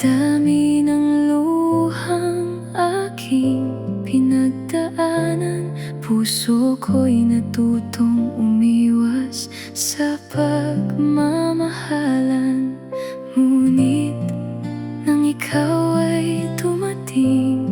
dami ng luhang aking pinagdaanan, puso ko'y natutong umiwas sa pagmamahalan. Ngunit nang ikaw ay dumating,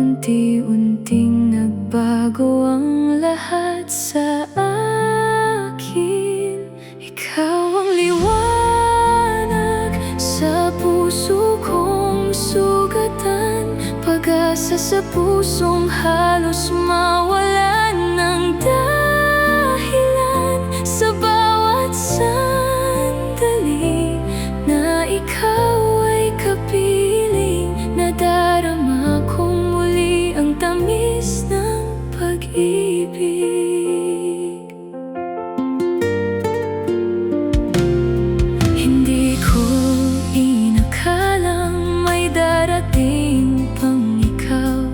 unti-unting nagbago ang lahat sa akin. Ikaw ang liwanag sa puso kong sugatan, pag-asa sa pusong halos mawalan ng dahilan. Sa bawat sandali na ikaw ay kapiling, nadarama kong muli ang tamis ng pag-ibig. Hindi ko inakalang may darating pang ikaw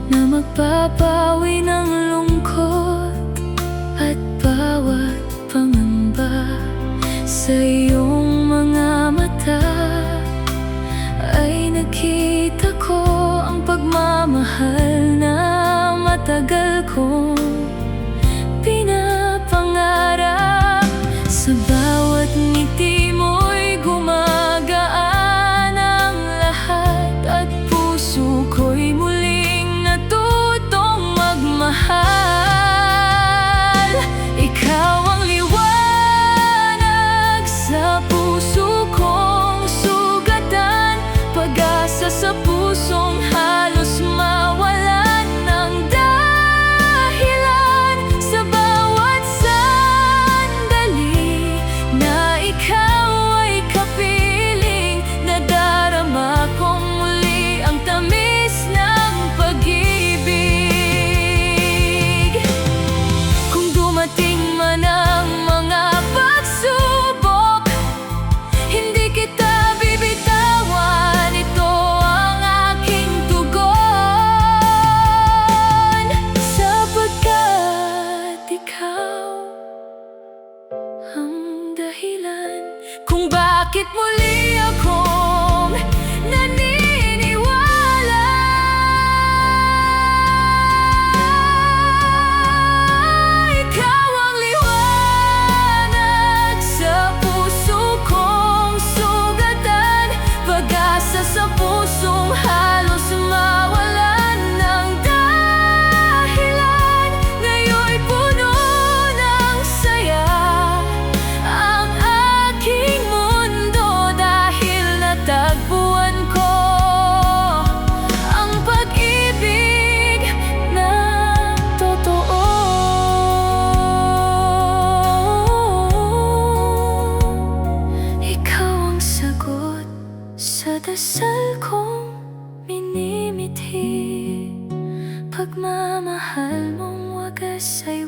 na magpapawi ng lungkot at bawat pangamba. Sa iyong mga mata ay nakita ko ang pagmamahal na matagal kong pinapangarap. Sa bawat ngiti mo'y gumagaan ang lahat, at puso ko'y muling natutong magmahal. Ikaw ang liwanag sa puso kong sugatan, pag-asa sa pusong halos mawalan ng dahilan. Sa bawat sandali na ikaw ay kapiling, nadarama kong muli ang tamis ng pag-ibig. Kung dumating man ang mga pagsubok, hindi kita bibitawan. Ito ang aking tugon, sapagkat ikaw ang dahilan kung bakit muli akong naniniwala. Ikaw ang liwanag sa puso kong sugatan, pag-asa sa pusong halos mawalan ng dahilan. Ngayon'y puno ng saya ang aking mundo, dahil natagpuan ko ang pag-ibig na totoo. Ikaw ang sagot sa dasal kong minimithi, pagmamahal mong wagas ay